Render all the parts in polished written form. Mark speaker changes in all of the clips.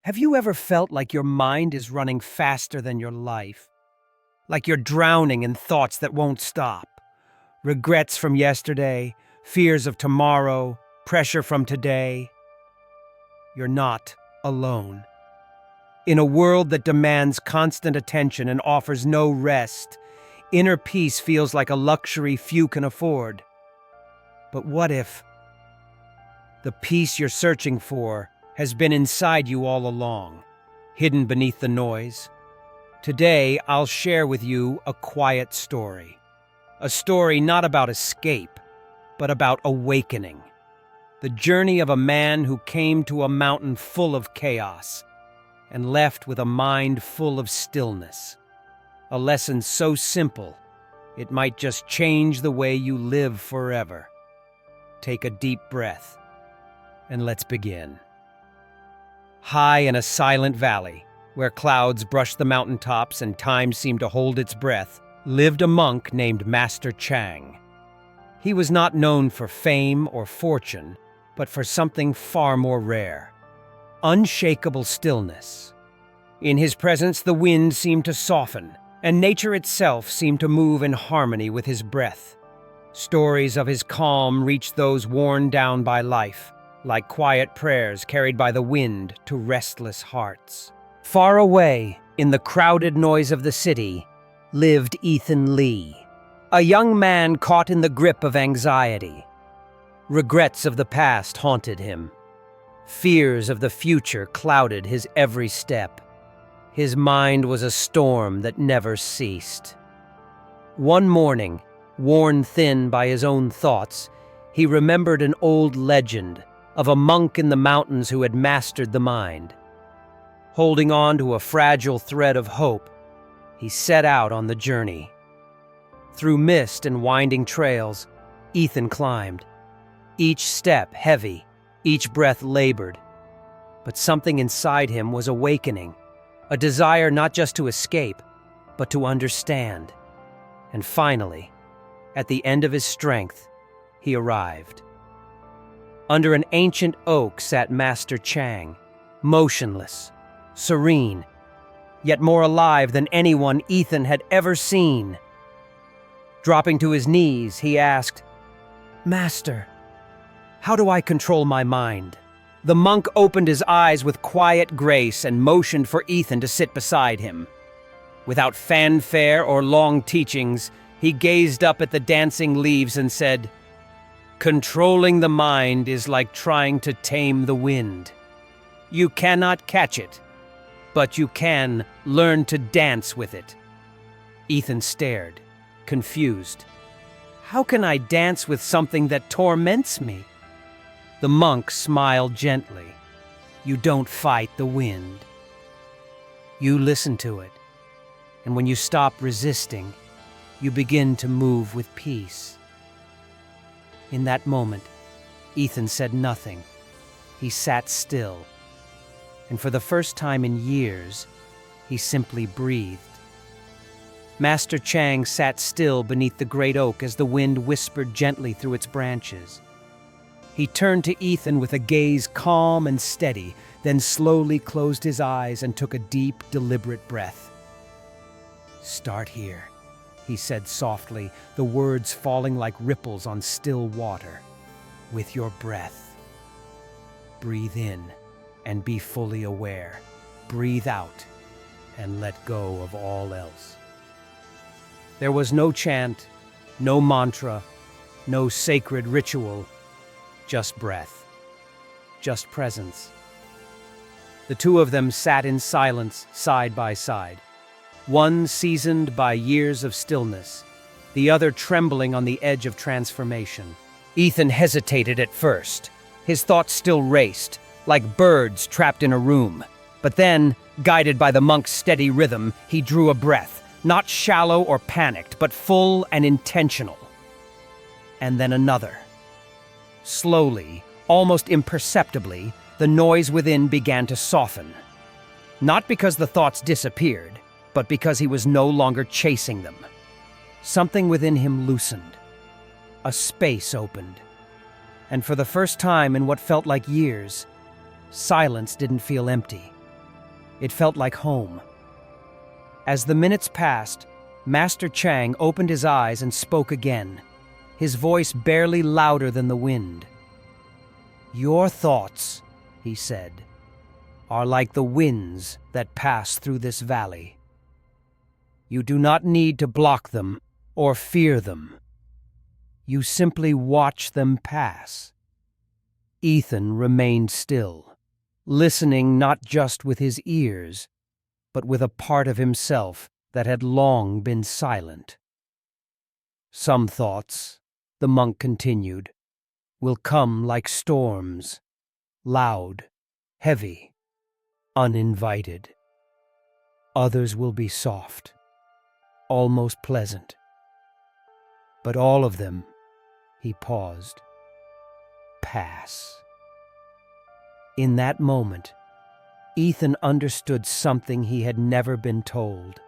Speaker 1: Have you ever felt like your mind is running faster than your life? Like you're drowning in thoughts that won't stop? Regrets from yesterday, fears of tomorrow, pressure from today? You're not alone. In a world that demands constant attention and offers no rest, inner peace feels like a luxury few can afford. But what if the peace you're searching for has been inside you all along, hidden beneath the noise? Today, I'll share with you a quiet story. A story not about escape, but about awakening. The journey of a man who came to a mountain full of chaos and left with a mind full of stillness. A lesson so simple, it might just change the way you live forever. Take a deep breath, and let's begin. High in a silent valley, where clouds brushed the mountaintops and time seemed to hold its breath, lived a monk named Master Chang. He was not known for fame or fortune, but for something far more rare: unshakable stillness. In his presence, the wind seemed to soften, and nature itself seemed to move in harmony with his breath. Stories of his calm reached those worn down by life, like quiet prayers carried by the wind to restless hearts. Far away, in the crowded noise of the city, lived Ethan Lee, a young man caught in the grip of anxiety. Regrets of the past haunted him. Fears of the future clouded his every step. His mind was a storm that never ceased. One morning, worn thin by his own thoughts, he remembered an old legend of a monk in the mountains who had mastered the mind. Holding on to a fragile thread of hope, he set out on the journey. Through mist and winding trails, Ethan climbed, each step heavy, each breath labored. But something inside him was awakening, a desire not just to escape, but to understand. And finally, at the end of his strength, he arrived. Under an ancient oak sat Master Chang, motionless, serene, yet more alive than anyone Ethan had ever seen. Dropping to his knees, he asked, "Master, how do I control my mind?" The monk opened his eyes with quiet grace and motioned for Ethan to sit beside him. Without fanfare or long teachings, he gazed up at the dancing leaves and said, "Controlling the mind is like trying to tame the wind. You cannot catch it, but you can learn to dance with it." Ethan stared, confused. "How can I dance with something that torments me?" The monk smiled gently. "You don't fight the wind. You listen to it, and when you stop resisting, you begin to move with peace." In that moment, Ethan said nothing. He sat still, and for the first time in years, he simply breathed. Master Chang sat still beneath the great oak as the wind whispered gently through its branches. He turned to Ethan with a gaze calm and steady, then slowly closed his eyes and took a deep, deliberate breath. "Start here," he said softly, the words falling like ripples on still water. "With your breath. Breathe in and be fully aware. Breathe out and let go of all else." There was no chant, no mantra, no sacred ritual, just breath, just presence. The two of them sat in silence, side by side, one seasoned by years of stillness, the other trembling on the edge of transformation. Ethan hesitated at first. His thoughts still raced, like birds trapped in a room. But then, guided by the monk's steady rhythm, he drew a breath, not shallow or panicked, but full and intentional. And then another. Slowly, almost imperceptibly, the noise within began to soften. Not because the thoughts disappeared, but because he was no longer chasing them. Something within him loosened. A space opened. And for the first time in what felt like years, silence didn't feel empty. It felt like home. As the minutes passed, Master Chang opened his eyes and spoke again, his voice barely louder than the wind. "Your thoughts," he said, "are like the winds that pass through this valley. You do not need to block them or fear them. You simply watch them pass." Ethan remained still, listening not just with his ears, but with a part of himself that had long been silent. "Some thoughts," the monk continued, "will come like storms, loud, heavy, uninvited. Others will be soft, almost pleasant. But all of them," he paused, "pass." In that moment, Ethan understood something he had never been told.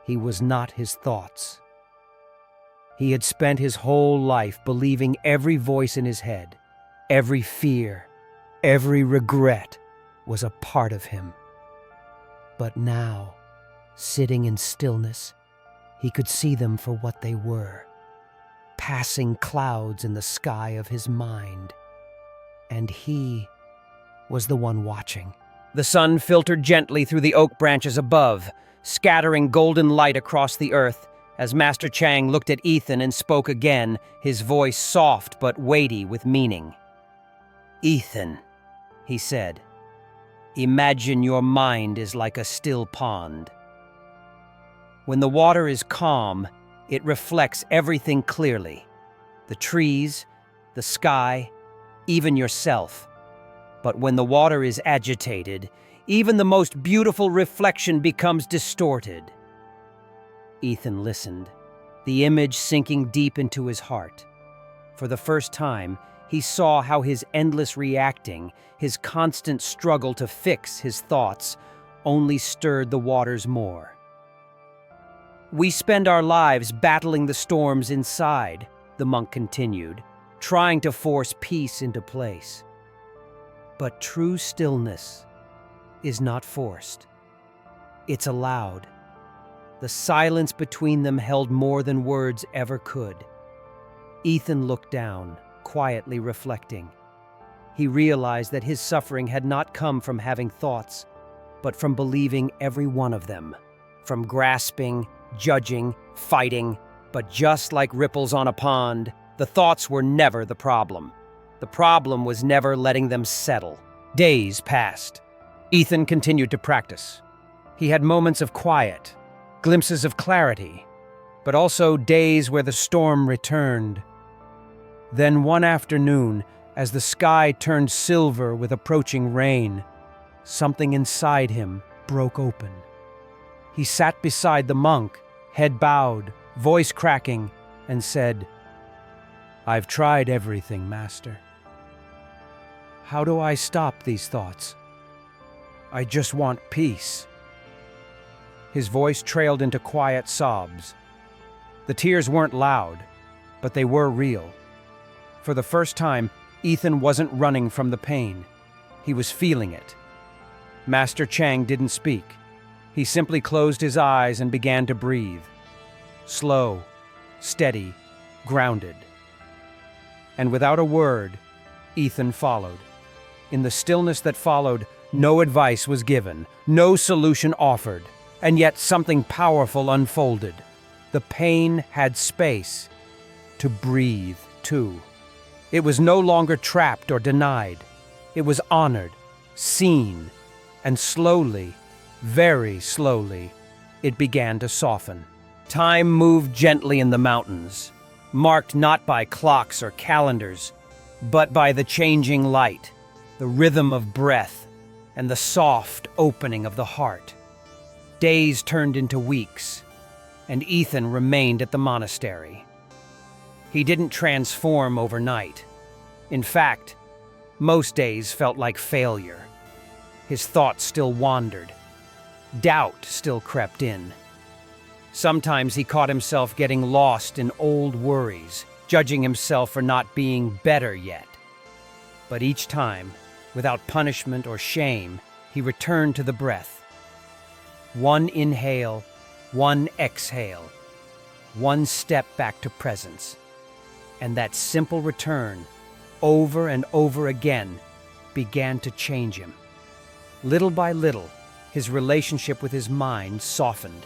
Speaker 1: He was not his thoughts. He had spent his whole life believing every voice in his head, every fear, every regret was a part of him. But now, sitting in stillness, he could see them for what they were, passing clouds in the sky of his mind. And he was the one watching. The sun filtered gently through the oak branches above, scattering golden light across the earth as Master Chang looked at Ethan and spoke again, his voice soft but weighty with meaning. "Ethan," he said, "imagine your mind is like a still pond. When the water is calm, it reflects everything clearly. The trees, the sky, even yourself. But when the water is agitated, even the most beautiful reflection becomes distorted." Ethan listened, the image sinking deep into his heart. For the first time, he saw how his endless reacting, his constant struggle to fix his thoughts, only stirred the waters more. "We spend our lives battling the storms inside," the monk continued, trying to force peace into place. "But true stillness is not forced. It's allowed." The silence between them held more than words ever could. Ethan looked down, quietly reflecting. He realized that his suffering had not come from having thoughts, but from believing every one of them, from grasping, judging, fighting. But just like ripples on a pond, the thoughts were never the problem. The problem was never letting them settle. Days passed. Ethan continued to practice. He had moments of quiet, glimpses of clarity, but also days where the storm returned. Then one afternoon, as the sky turned silver with approaching rain, something inside him broke open. He sat beside the monk, head bowed, voice cracking, and said, "I've tried everything, Master. How do I stop these thoughts? I just want peace." His voice trailed into quiet sobs. The tears weren't loud, but they were real. For the first time, Ethan wasn't running from the pain. He was feeling it. Master Chang didn't speak. He simply closed his eyes and began to breathe. Slow, steady, grounded. And without a word, Ethan followed. In the stillness that followed, no advice was given, no solution offered, and yet something powerful unfolded. The pain had space to breathe, too. It was no longer trapped or denied. It was honored, seen, and slowly, very slowly, it began to soften. Time moved gently in the mountains, marked not by clocks or calendars, but by the changing light, the rhythm of breath, and the soft opening of the heart. Days turned into weeks, and Ethan remained at the monastery. He didn't transform overnight. In fact, most days felt like failure. His thoughts still wandered. Doubt still crept in. Sometimes he caught himself getting lost in old worries, judging himself for not being better yet. But each time, without punishment or shame, He returned to the breath. One inhale, one exhale, one step back to presence. And that simple return, over and over again, began to change him. Little by little, his relationship with his mind softened.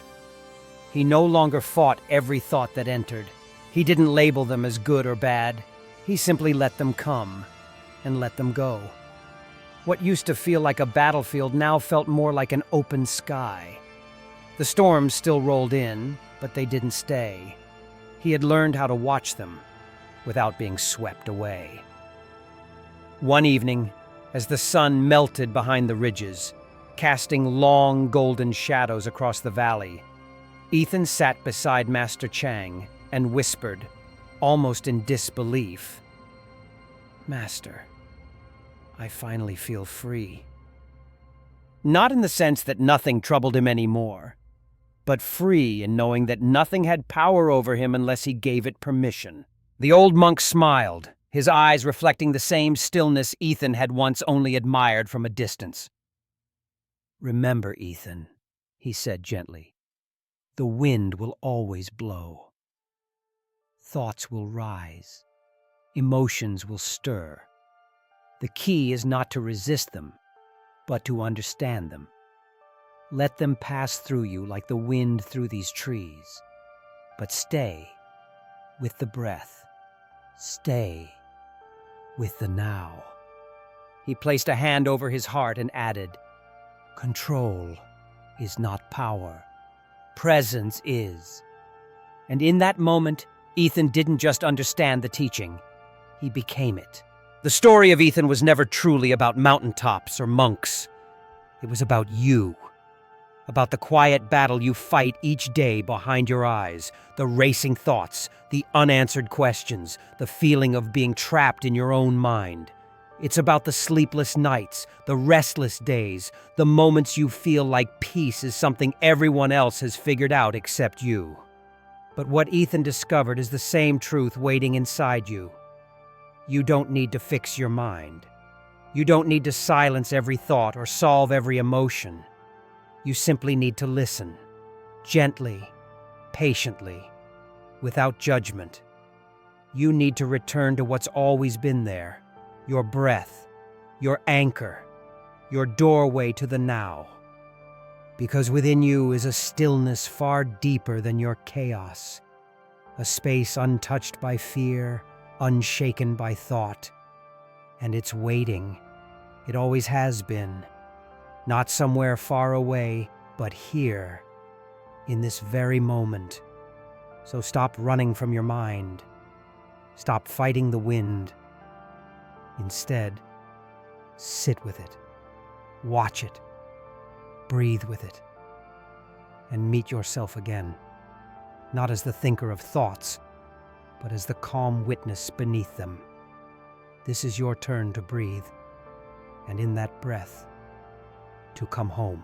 Speaker 1: He no longer fought every thought that entered. He didn't label them as good or bad. He simply let them come and let them go. What used to feel like a battlefield now felt more like an open sky. The storms still rolled in, but they didn't stay. He had learned how to watch them without being swept away. One evening, as the sun melted behind the ridges, casting long golden shadows across the valley, Ethan sat beside Master Chang and whispered, almost in disbelief, "Master, I finally feel free." Not in the sense that nothing troubled him anymore, but free in knowing that nothing had power over him unless he gave it permission. The old monk smiled, his eyes reflecting the same stillness Ethan had once only admired from a distance. "Remember, Ethan," he said gently, "the wind will always blow. Thoughts will rise. Emotions will stir. The key is not to resist them, but to understand them. Let them pass through you like the wind through these trees. But stay with the breath. Stay with the now." He placed a hand over his heart and added, "Control is not power. Presence is." And in that moment, Ethan didn't just understand the teaching, he became it. The story of Ethan was never truly about mountaintops or monks. It was about you. About the quiet battle you fight each day behind your eyes, the racing thoughts, the unanswered questions, the feeling of being trapped in your own mind. It's about the sleepless nights, the restless days, the moments you feel like peace is something everyone else has figured out except you. But what Ethan discovered is the same truth waiting inside you. You don't need to fix your mind. You don't need to silence every thought or solve every emotion. You simply need to listen, gently, patiently, without judgment. You need to return to what's always been there, your breath, your anchor, your doorway to the now. Because within you is a stillness far deeper than your chaos, a space untouched by fear, unshaken by thought. And it's waiting. It always has been. Not somewhere far away, but here, in this very moment. So stop running from your mind. Stop fighting the wind. Instead, sit with it, watch it, breathe with it, and meet yourself again, not as the thinker of thoughts, but as the calm witness beneath them. This is your turn to breathe, and in that breath, to come home.